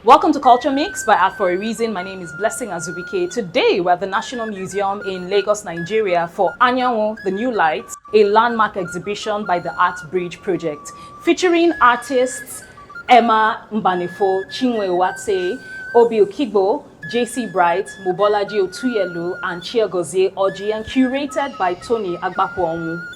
Welcome to Culture Mix by Art for a Reason. My name is Blessing Azubike. Today we're at the National Museum in Lagos, Nigeria for Anyanwu, the New Light, a landmark exhibition by the Artbridge Project, featuring artists Emmah, Mbanefo, Chinwe, Uwatse, Okigbo, JC Bright, Mobolaji, Otuyelu, and Chiagoziem, Orji, and curated by Tony Agbapuonwu.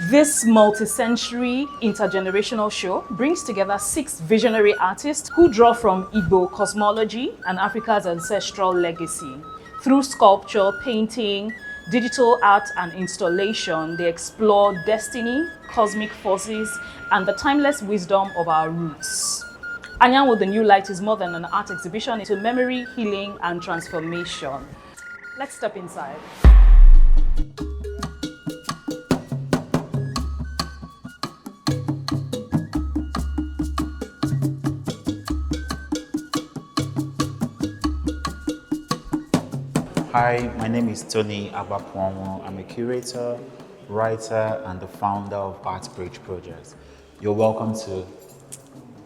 This multisensory intergenerational show brings together 6 visionary artists who draw from Igbo cosmology and Africa's ancestral legacy. Through sculpture, painting, digital art, and installation, they explore destiny, cosmic forces, and the timeless wisdom of our roots. Anyanwu, the New Light is more than an art exhibition, it's a memory, healing, and transformation. Let's step inside. Hi, my name is Tony Agbapuonwu. I'm a curator, writer, and the founder of Artbridge Projects. You're welcome to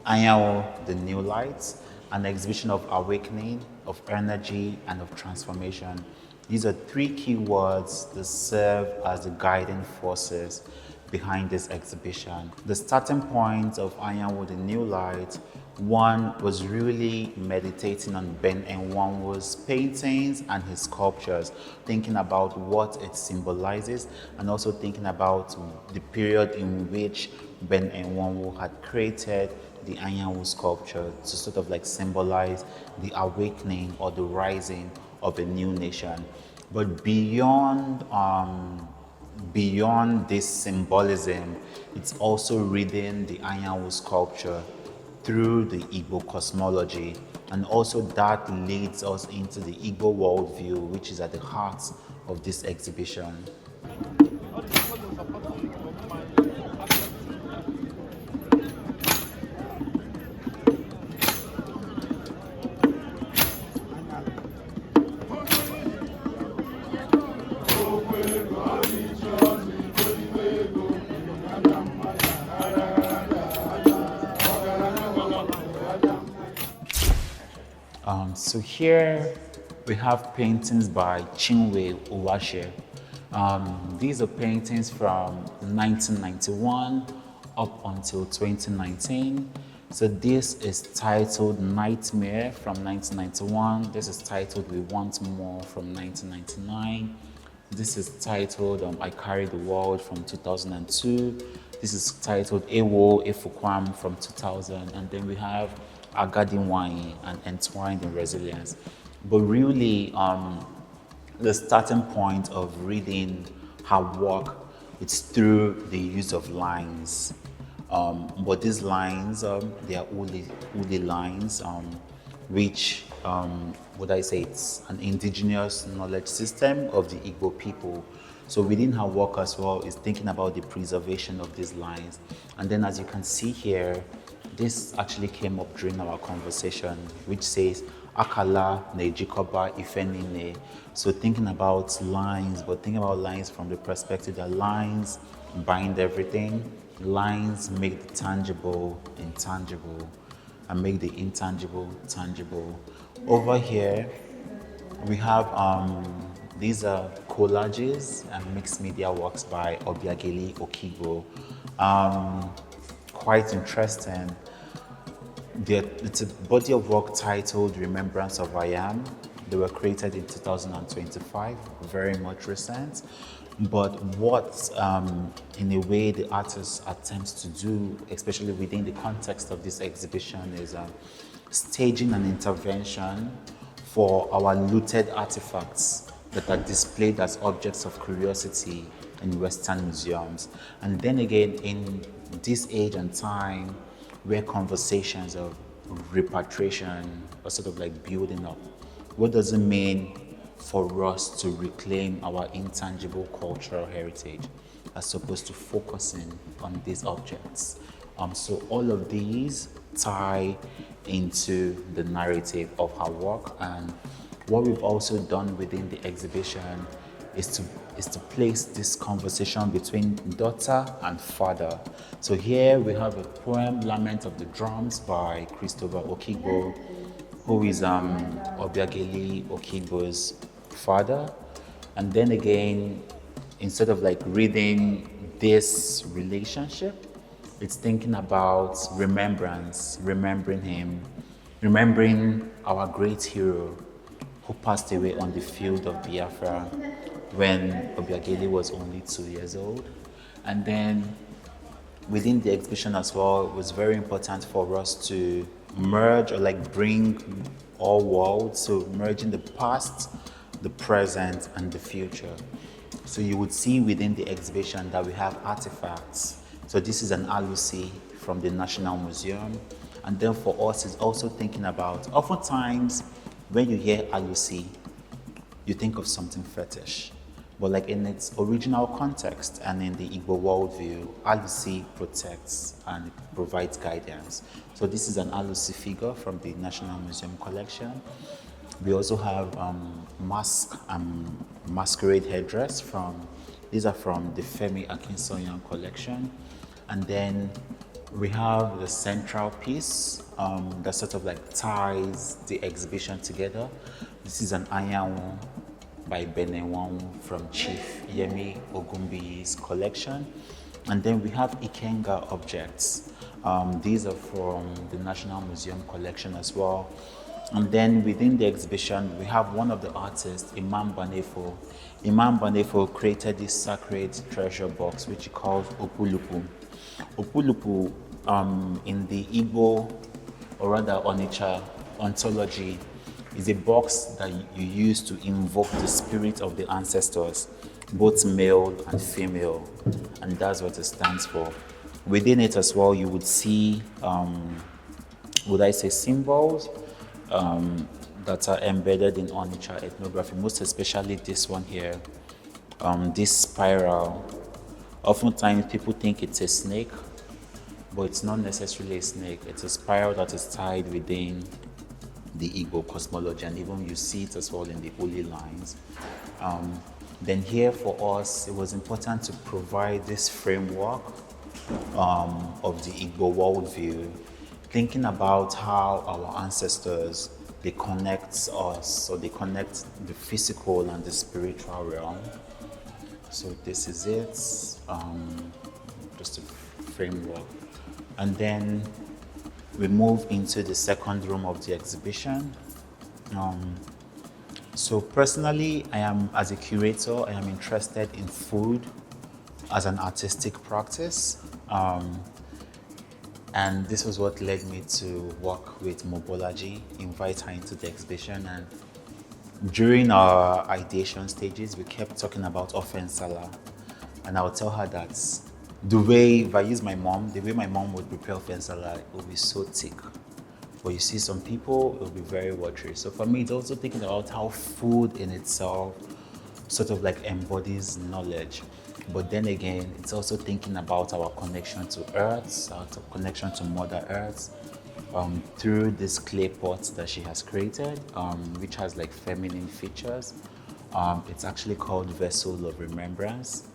Anyanwu, the New Light, an exhibition of awakening, of energy, and of transformation. These are 3 key words that serve as the guiding forces behind this exhibition. The starting point of Anyanwu, the New Light, one was really meditating on Mbanefo's paintings and his sculptures, thinking about what it symbolizes and also thinking about the period in which Mbanefo had created the Anyanwu sculpture to sort of like symbolize the awakening or the rising of a new nation. But beyond this symbolism, it's also reading the Anyanwu sculpture through the Igbo Cosmology, and also that leads us into the Igbo worldview, which is at the heart of this exhibition. So here we have paintings by Chinwe Uwatse. These are paintings from 1991 up until 2019. So this is titled Nightmare from 1991. This is titled We Want More from 1999. This is titled I Carry the World from 2002. This is titled Ewo Efukwam from 2000. And then we have Agadinwai and Entwined in Resilience. But really, the starting point of reading her work is through the use of lines. But these lines, they are uli lines, which, it's an indigenous knowledge system of the Igbo people. So within her work as well is thinking about the preservation of these lines. And then as you can see here, this actually came up during our conversation, which says, Akala Nejikoba Ifenine. So thinking about lines, but thinking about lines from the perspective that lines bind everything. Lines make the tangible intangible and make the intangible tangible. Over here, we have, these are collages and mixed media works by Okigbo. Quite interesting. It's a body of work titled Remembrance of I Am. They were created in 2025, very much recent. But what, in a way, the artist attempts to do, especially within the context of this exhibition, is staging an intervention for our looted artifacts that are displayed as objects of curiosity in Western museums. And then again, in this age and time, where conversations of repatriation are sort of like building up. What does it mean for us to reclaim our intangible cultural heritage as opposed to focusing on these objects? So all of these tie into the narrative of her work, and what we've also done within the exhibition is to place this conversation between daughter and father. So here we have a poem, Lament of the Drums by Christopher Okigbo. who is Obiageli Okigbo's father. And then again, instead of like reading this relationship, it's thinking about remembrance, remembering him, remembering our great hero who passed away on the field of Biafra when Obiageli was only 2 years old. And then within the exhibition as well, it was very important for us to merge or like bring all worlds, so merging the past, the present, and the future. So you would see within the exhibition that we have artifacts. So this is an alusi from the National Museum. And then for us, it's also thinking about, oftentimes when you hear alusi, you think of something fetish. But like in its original context and in the Igbo worldview, alusi protects and provides guidance. So this is an alusi figure from the National Museum collection. We also have mask and masquerade headdress these are from the Femi Akinsonyan collection. And then we have the central piece that sort of like ties the exhibition together. This is an Anyanwu by Mbanefo from Chief Yemi Ogumbi's collection. And then we have Ikenga objects. These are from the National Museum collection as well. And then within the exhibition, we have one of the artists, Mbanefo. Mbanefo created this sacred treasure box, which he calls Opulupu. Opulupu, in the Igbo, or rather Onitsha ontology, is a box that you use to invoke the spirit of the ancestors, both male and female, and that's what it stands for. Within it as well, you would see, symbols that are embedded in Onitsha ethnography, most especially this one here, this spiral. Oftentimes people think it's a snake, but it's not necessarily a snake. It's a spiral that is tied within the Igbo cosmology, and even you see it as well in the holy lines. Then here for us, it was important to provide this framework of the Igbo worldview, thinking about how our ancestors, they connect us, or they connect the physical and the spiritual realm. So this is it, just a framework. And then we move into the second room of the exhibition. So personally, as a curator, I am interested in food as an artistic practice. And this was what led me to work with Mobolaji, invite her into the exhibition. And during our ideation stages, we kept talking about offensala. And I would tell her that if I use my mom, the way my mom would prepare offensala, it would be so thick. But you see, some people, it will be very watery. So for me, it's also thinking about how food in itself sort of like embodies knowledge. But then again, it's also thinking about our connection to Earth, our connection to Mother Earth, through this clay pot that she has created, which has like feminine features. It's actually called Vessel of Remembrance.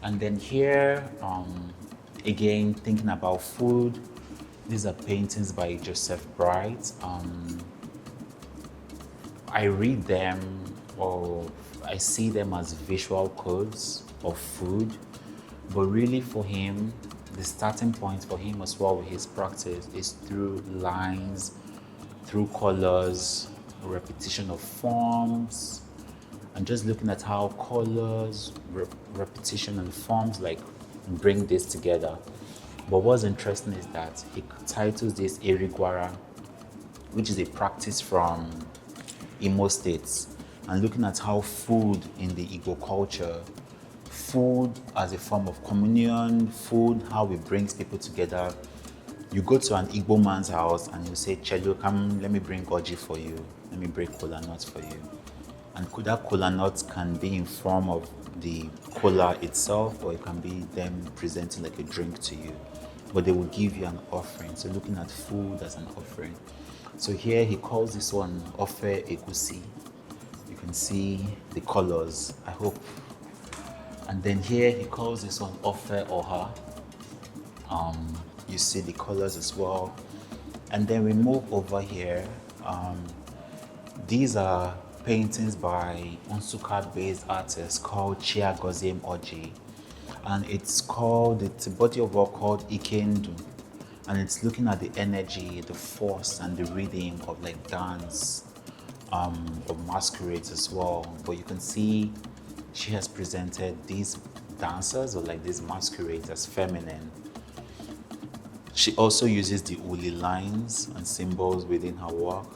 And then here, again, thinking about food, these are paintings by Joseph Bright. I read them, or I see them as visual codes of food, but really for him, the starting point for him as well with his practice is through lines, through colors, repetition of forms, and just looking at how colors, repetition and forms like bring this together. But what's interesting is that he titles this Erigwara, which is a practice from Imo states, and looking at how food in the Igbo culture, food as a form of communion, food, how it brings people together. You go to an Igbo man's house and you say, Chelo, come, let me bring Orji for you. Let me break kola nuts for you. And that kola nuts can be in form of the kola itself, or it can be them presenting like a drink to you. But they will give you an offering. So looking at food as an offering. So here he calls this one Ofe Egusi. You can see the colors, I hope. And then here he calls this one Ofe Oha. You see the colors as well. And then we move over here. These are paintings by Nsukka-based artist called Chiagoziem Orji, and it's a body of work called Ikendu, and it's looking at the energy, the force, and the rhythm of like dance, of masquerades as well. But you can see she has presented these dancers or like these masquerades as feminine. She also uses the uli lines and symbols within her work.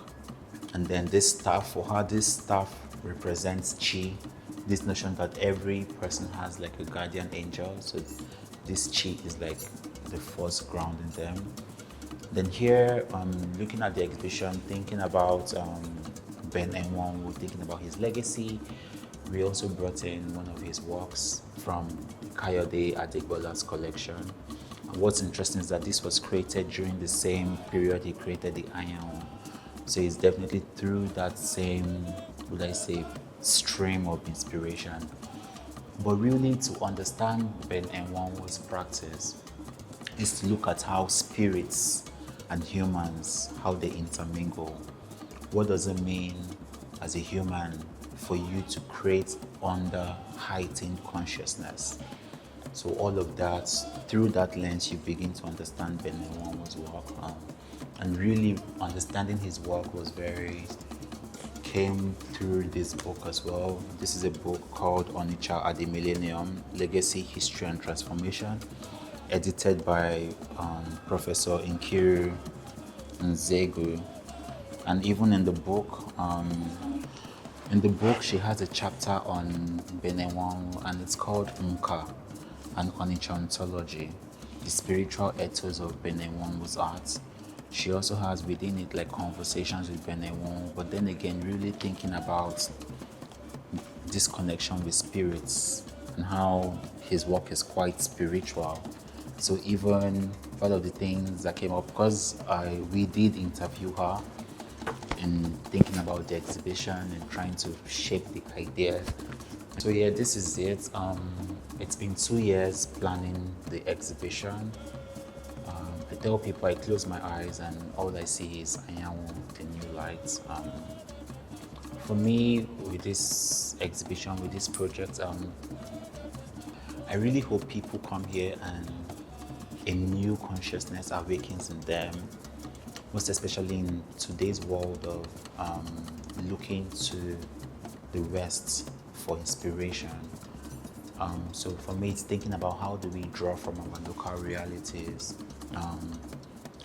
And then this staff, for her, this staff represents Chi, this notion that every person has like a guardian angel. So this Chi is like the first ground in them. Then here, looking at the exhibition, thinking about Mbanefo, thinking about his legacy, we also brought in one of his works from Kayode Adegbola's collection. And what's interesting is that this was created during the same period he created the Anyanwu. So it's definitely through that same, would I say, stream of inspiration. But really to understand Mbanefo's practice is to look at how spirits and humans, how they intermingle. What does it mean as a human for you to create under heightened consciousness? So all of that, through that lens, you begin to understand Mbanefo's work. And really understanding his work came through this book as well. This is a book called Onitsha at the Millennium, Legacy, History and Transformation, edited by Professor Nkiru Nzegu. And even in the book, she has a chapter on Mbanefo, and it's called Nka, an Onitsha ontology, the spiritual ethos of Mbanefo's art. She also has within it like conversations with Mbanefo, but then again really thinking about this connection with spirits and how his work is quite spiritual. So even part of the things that came up, because we did interview her in thinking about the exhibition and trying to shape the idea. So yeah, this is it. It's been 2 years planning the exhibition. I tell people I close my eyes and all I see is Anyanwu, the new lights. For me, with this exhibition, with this project, I really hope people come here and a new consciousness awakens in them, most especially in today's world of looking to the West for inspiration. So for me, it's thinking about how do we draw from our local realities,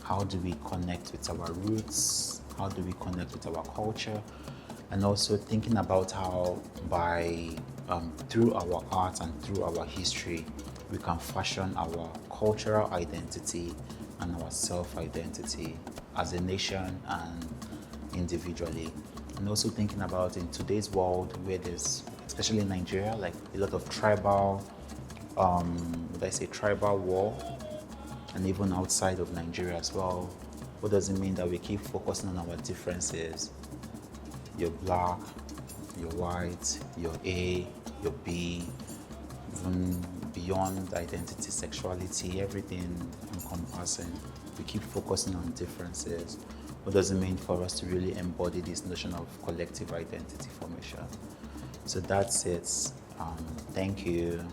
how do we connect with our roots, how do we connect with our culture, and also thinking about how through our art and through our history, we can fashion our cultural identity and our self-identity as a nation and individually. And also thinking about in today's world where there's, especially in Nigeria, like a lot of tribal war, and even outside of Nigeria as well. What does it mean that we keep focusing on our differences? You're black, you're white, you're A, you're B, even beyond identity, sexuality, everything encompassing. We keep focusing on differences. What does it mean for us to really embody this notion of collective identity formation? So that's it. Thank you.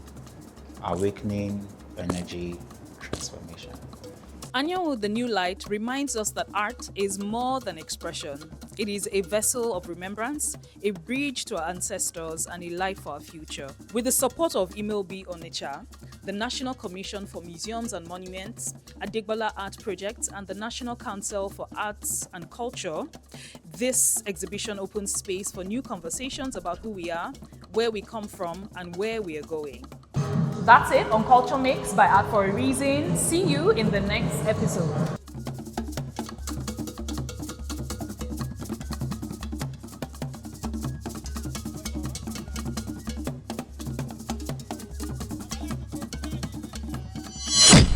Awakening, energy, transformation. Anyanwu, the new light, reminds us that art is more than expression. It is a vessel of remembrance, a bridge to our ancestors, and a light for our future. With the support of Imilbi Onitsha, the National Commission for Museums and Monuments, Adegbola Art Projects, and the National Council for Arts and Culture, this exhibition opens space for new conversations about who we are, where we come from, and where we are going. That's it on Culture Mix by Art for a Reason. See you in the next episode.